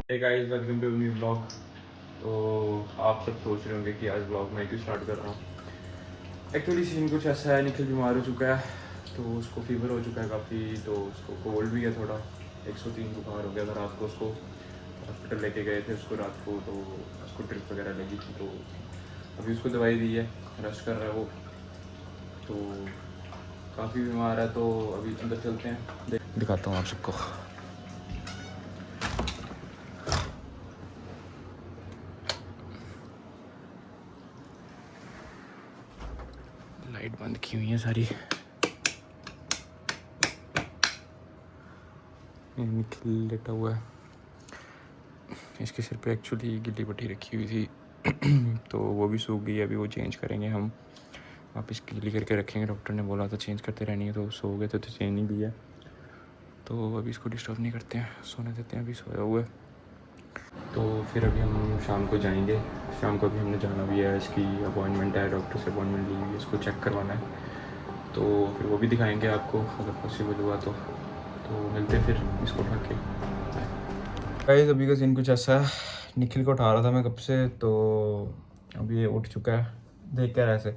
Hey guys, welcome to new blog. तो आप सब सोच रहे होंगे कि आज ब्लॉग मैं क्यों स्टार्ट कर रहा हूँ। एक्चुअली सीन कुछ ऐसा है, निखिल बीमार हो चुका है, तो उसको फीवर हो चुका है काफ़ी, तो उसको कोल्ड भी है थोड़ा। 103 बुखार हो गया था रात को, उसको हॉस्पिटल लेके गए थे उसको रात को, तो उसको ड्रिप वगैरह लगी थी, तो अभी उसको दवाई दी है, रेस्ट कर रहा है वो। तो काफ़ी बीमार है, तो अभी अंदर चलते हैं, दिखाता हूँ आप सबको। लाइट बंद की हुई है सारी। निखिल लेटा हुआ है, इसके सिर पे एक्चुअली गिल्ली पट्टी रखी हुई थी तो वो भी सूख गई है, अभी वो चेंज करेंगे हम, वापस गिल्ली करके रखेंगे। डॉक्टर ने बोला था चेंज करते रहनी है, तो सो गए थे तो चेंज नहीं किया, तो अभी इसको डिस्टर्ब नहीं करते हैं, सोने देते हैं, अभी सोया हुआ है। तो फिर अभी हम शाम को जाएंगे, शाम को अभी हमने जाना भी है, इसकी अपॉइंटमेंट है, डॉक्टर से अपॉइंटमेंट ली हुई है, इसको चेक करवाना है, तो फिर वो भी दिखाएंगे आपको अगर पॉसिबल हुआ तो मिलते फिर इसको उठा के। गाइस, अभी का सीन कुछ ऐसा है, निखिल को उठा रहा था मैं कब से, तो अभी ये उठ चुका है, देख क्या ऐसे,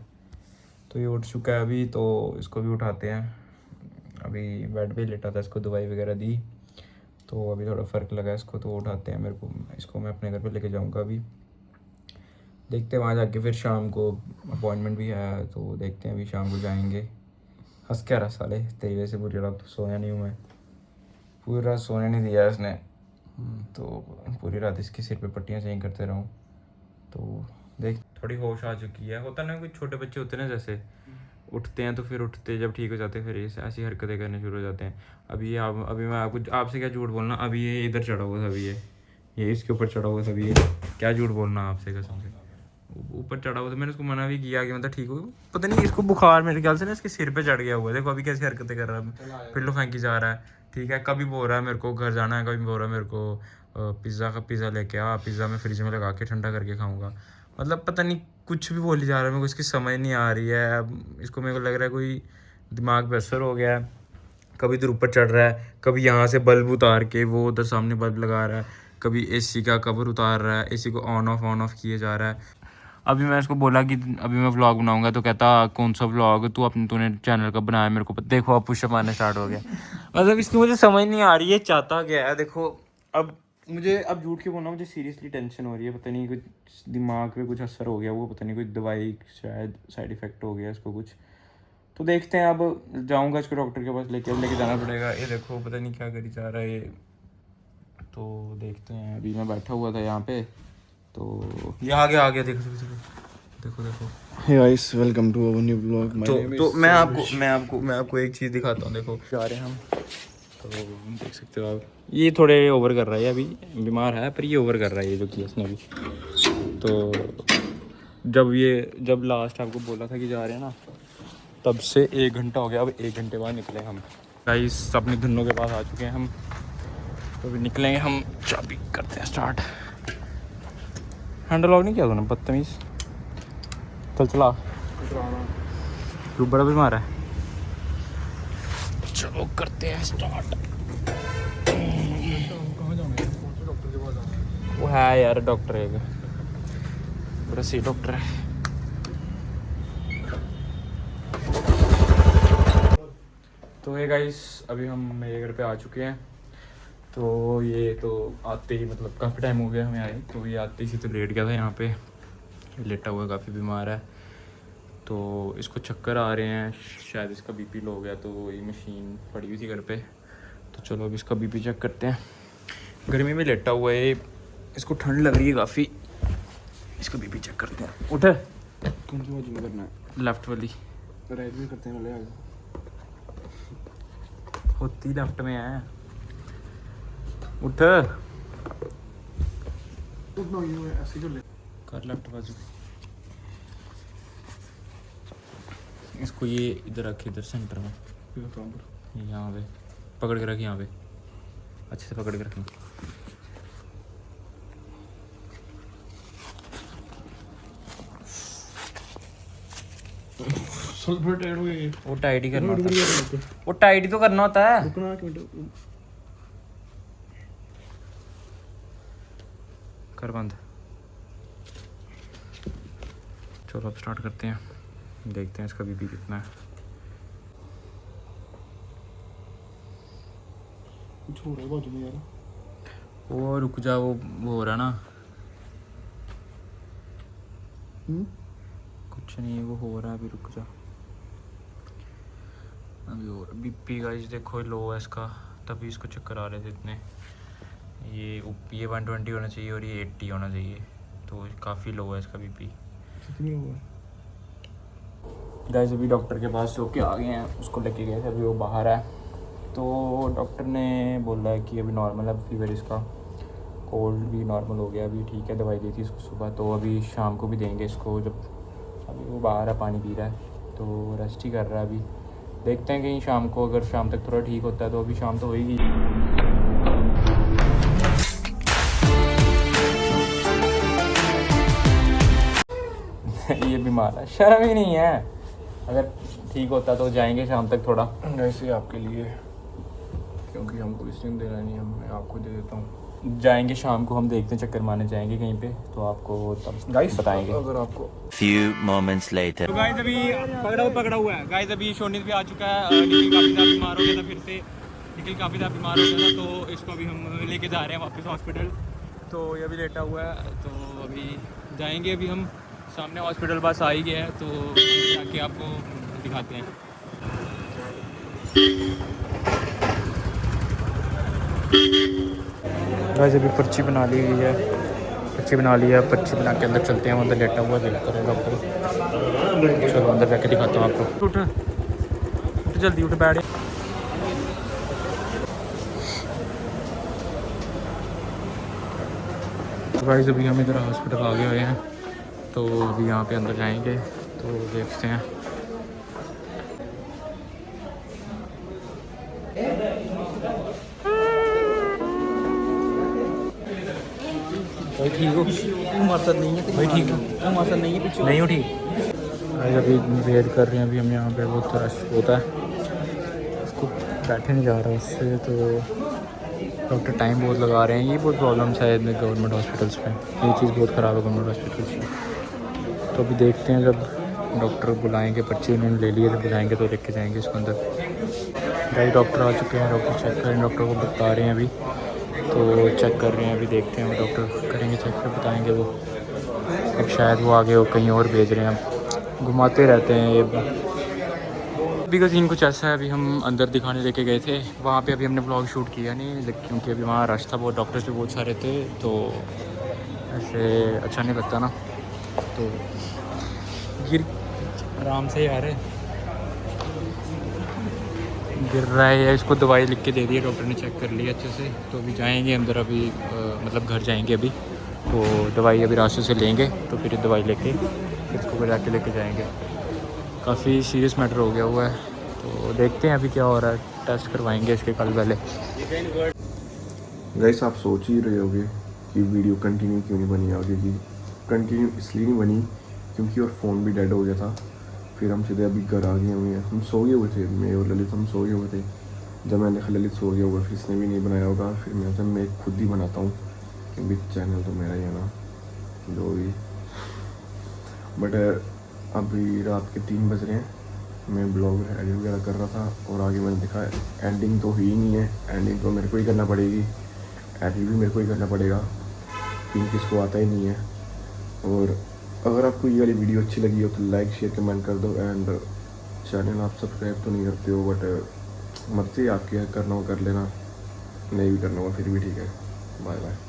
तो ये उठ चुका है अभी, तो इसको भी उठाते हैं। अभी बेड पे लेटा था, इसको दवाई वगैरह दी, तो अभी थोड़ा फ़र्क लगा इसको, तो उठाते हैं मेरे को, इसको मैं अपने घर पे लेके जाऊंगा अभी, देखते हैं वहाँ जाके, फिर शाम को अपॉइंटमेंट भी है, तो देखते हैं अभी शाम को जाएंगे। हंस क्या रहा साले, तेरी वजह से पूरी रात तो सोया नहीं हूँ मैं, पूरी रात सोने नहीं दिया इसने, तो पूरी रात इसके सिर पे पट्टियाँ चेंज करते रहूँ, तो देख थोड़ी होश आ चुकी है। होता ना, कुछ छोटे बच्चे होते हैं ना, जैसे उठते हैं तो फिर उठते जब ठीक हो जाते हैं फिर ऐसी हरकतें करने शुरू हो जाते हैं। अभी मैं आपसे क्या झूठ बोलना, अभी ये इधर चढ़ा हुआ था, अभी ये इसके ऊपर चढ़ा हुआ था, अभी ये क्या झूठ बोलना आपसे, कसम से ऊपर चढ़ा हुआ था। मैंने उसको मना भी किया कि मतलब ठीक हो, पता नहीं इसको बुखार मेरे ख्याल से ना इसके सिर पे चढ़ गया हुआ है, देखो अभी कैसी हरकतें कर रहा है, पिल्लो फेंकी जा रहा है, ठीक है। कभी बोल रहा है मेरे को घर जाना है, कभी बोल रहा है मेरे को पिज़्ज़ा लेके आ, पिज़्ज़ा मैं फ्रिज में लगा के ठंडा करके खाऊंगा, मतलब पता नहीं कुछ भी बोली जा रहा है, मेरे को इसकी समझ नहीं आ रही है। अब इसको मेरे को लग रहा है कोई दिमाग पे असर हो गया है, कभी इधर ऊपर चढ़ रहा है, कभी यहाँ से बल्ब उतार के वो उधर सामने बल्ब लगा रहा है, कभी एसी का कवर उतार रहा है, एसी को ऑन ऑफ किए जा रहा है। अभी मैं इसको बोला कि अभी मैं व्लॉग बनाऊंगा, तो कहता कौन सा व्लॉग, तूने चैनल का बनाया, मेरे को देखो अब पुशअप आने स्टार्ट हो गया। मतलब इसकी मुझे समझ नहीं आ रही है चाहता क्या है। देखो अब मुझे, अब झूठ के बोलना, मुझे सीरियसली टेंशन हो रही है, पता नहीं कुछ दिमाग पे कुछ असर हो गया, वो पता नहीं कोई दवाई शायद साइड इफ़ेक्ट हो गया इसको कुछ, तो देखते हैं। अब जाऊंगा इसको डॉक्टर के पास लेके जाना पड़ेगा। ये देखो पता नहीं क्या करी जा रहा है ये, तो देखते हैं। अभी मैं बैठा हुआ था यहाँ पे, तो ये आ गया देखो देखो देखो देखो। Hey guys, welcome to our new vlog. My name तो is मैं आपको एक चीज़ दिखाता हूँ, देखो जा रहे हैं हम, तो देख सकते हो आप, ये थोड़े ओवर कर रहा है, अभी बीमार है पर ये ओवर कर रहा है, ये जो किया इसने अभी। तो जब लास्ट आपको बोला था कि जा रहे हैं ना, तब से 1 घंटा हो गया, अब 1 घंटे बाद निकले हम। गाइस अपने धुनों के पास आ चुके हैं हम, तो अभी निकलेंगे हम, चाबी करते हैं स्टार्ट। हैंडल लॉक नहीं किया तूने, बदतमीज़, चल चला, तू बड़ा बीमार है, चलो करते हैं स्टार्ट। वो है यार डॉक्टर, एक बड़ा सही डॉक्टर है। तो ये गाइस अभी हम मेरे घर पे आ चुके हैं, तो ये तो आते ही मतलब काफ़ी टाइम हो गया हमें आए, तो ये आते ही तो लेट गया था यहाँ पे, लेटा हुआ काफ़ी बीमार है, तो इसको चक्कर आ रहे हैं, शायद इसका बीपी लो हो गया, तो ये मशीन पड़ी हुई थी घर पे, तो चलो अब इसका बीपी चेक करते हैं। गर्मी में लेटा हुआ है, इसको ठंड लग रही है काफ़ी, इसका बीपी चेक करते हैं। उठ, कौन सी बाजू में करना है? लेफ्ट वाली राइट में करते हैं वाले आगे। होती लेफ्ट में है, उठ उठना ये ऐसे कर ले, कर लेफ्ट बाजू। इसको ये इधर रख, इधर सेंटर में, यहाँ पे पकड़ के रख, यहाँ पे अच्छे से पकड़ के रखना। टाइट हो गई, वो टाइट ही करना होता है, वो टाइट ही तो करना होता है। रुकना एक मिनट। कर बंद। चलो अब स्टार्ट करते हैं, देखते हैं इसका बीपी कितना है। कुछ हो रहा है बाजू में यार। वो रुक जा, वो हो रहा ना, कुछ नहीं, वो हो रहा है, अभी रुक जा, अभी हो रहा। बीपी गाइस देखो लो है इसका, तभी इसको चक्कर आ रहे थे इतने। ये 120 होना चाहिए और ये 80 होना चाहिए, तो काफ़ी लो है इसका बीपी। कितनी हुआ है? गाइस अभी डॉक्टर के पास जो के आ गए हैं, उसको लेके गए थे, अभी वो बाहर है। तो डॉक्टर ने बोला है कि अभी नॉर्मल है फीवर इसका, कोल्ड भी नॉर्मल हो गया, अभी ठीक है। दवाई दी थी इसको सुबह, तो अभी शाम को भी देंगे इसको। जब अभी वो बाहर है, पानी पी रहा है, तो रेस्ट ही कर रहा है अभी। देखते हैं कहीं शाम को, अगर शाम तक थोड़ा ठीक होता है तो अभी शाम तो होएगी। ये बीमार है, शर्म ही नहीं है। अगर ठीक होता तो जाएंगे शाम तक थोड़ा। वैसे आपके लिए, क्योंकि हमको इसलिए देना नहीं, मैं आपको दे देता हूँ। जाएंगे शाम को, हम देखते हैं, चक्कर मारने जाएंगे कहीं पे, तो आपको तब गाइस बताएंगे। अगर आपको Few moments later. तो गाइस अभी पकड़ा हुआ है। गाइस अभी शोनित भी आ चुका है। निखिल काफ़ी ज़्यादा बीमार हो गया था, फिर से निखिल काफ़ी ज़्यादा बीमार हो गया था, तो इसको अभी हम लेके जा रहे हैं वापस हॉस्पिटल। तो ये अभी लेटा हुआ है, तो अभी जाएंगे। अभी हम सामने हॉस्पिटल पास आ ही गए हैं, तो जाके आपको दिखाते हैं। गाइस अभी पर्ची बना ली हुई है, पर्ची बना लिया, पर्ची बना के अंदर चलते हैं। अंदर लेटा हुआ देखता है डॉक्टर। चलो अंदर जाके दिखाता हूँ आपको। उठ उठ जल्दी उठ, बैठ। गाइस अभी हम इधर हॉस्पिटल आ गए हुए हैं, तो अभी यहाँ पे अंदर जाएंगे, तो देखते हैं। भाई ठीक हो? मकसद नहीं है, भाई ठीक हो? मकसद नहीं है, पीछे नहीं हो ठीक? भाई अभी वेट कर रहे हैं, अभी हम यहाँ पे बहुत रश होता है, उसको बैठे नहीं जा रहा उससे, तो डॉक्टर टाइम बहुत लगा रहे हैं। ये बहुत प्रॉब्लम्स है गवर्नमेंट हॉस्पिटल्स में, ये चीज़ बहुत ख़राब है गवर्नमेंट हॉस्पिटल्स में। तो अभी देखते हैं, जब डॉक्टर बुलाएंगे, पर्ची उन्होंने ले लिए, जब बुलाएंगे तो लेके जाएंगे इसको अंदर। भाई डॉक्टर आ चुके हैं, डॉक्टर चेक करें, डॉक्टर को बता रहे हैं अभी, तो चेक कर रहे हैं। अभी देखते हैं, वो डॉक्टर करेंगे चेक, कर बताएंगे वो। अब शायद वो आगे वो कहीं और भेज रहे हैं, घुमाते रहते हैं ये। अभी का सीन कुछ ऐसा है, अभी हम अंदर दिखाने लेके गए थे, वहाँ पे अभी हमने ब्लॉग शूट किया नहीं, क्योंकि अभी वहाँ रश था बहुत, डॉक्टर्स भी बहुत सारे थे, तो ऐसे अच्छा नहीं लगता ना। तो गिर आराम से यार गिर रहा है, इसको दवाई लिख के दे दी है डॉक्टर ने, चेक कर लिया अच्छे से। तो अभी जाएंगे अंदर, अभी मतलब घर जाएंगे अभी, तो दवाई अभी रास्ते से लेंगे, तो फिर दवाई लेके इसको जाके लेके जाएंगे। काफ़ी सीरियस मैटर हो गया हुआ है, तो देखते हैं अभी क्या हो रहा है, टेस्ट करवाएंगे इसके कल पहले। गाइस आप सोच ही रहे होगे कि वीडियो कंटिन्यू क्यों नहीं बनी आगे की। कंटिन्यू इसलिए नहीं बनी क्योंकि और फ़ोन भी डेड हो गया था। फिर हम सीधे अभी घर आ गए हुए हैं, हम सो गए हुए थे, मैं और ललित हम सो गए हुए थे। जब मैंने देखा ललित सो गया हुआ, फिर इसने भी नहीं बनाया होगा, फिर मैं खुद ही बनाता हूँ, क्योंकि चैनल तो मेरा ही है ना, जो भी। बट अभी रात के 3 बज रहे हैं, मैं ब्लॉग एडिट वगैरह कर रहा था, और आगे मैंने देखा एंडिंग तो ही नहीं है, एंडिंग तो मेरे को ही करना पड़ेगी, एडिट भी मेरे को ही करना पड़ेगा, क्योंकि इसको आता ही नहीं है। और अगर आपको ये वाली वीडियो अच्छी लगी हो तो लाइक शेयर कमेंट कर दो, एंड चैनल आप सब्सक्राइब तो नहीं करते हो, बट मर्जी आपकी है, करना हो कर लेना, नहीं भी करना होगा फिर भी ठीक है। Bye bye.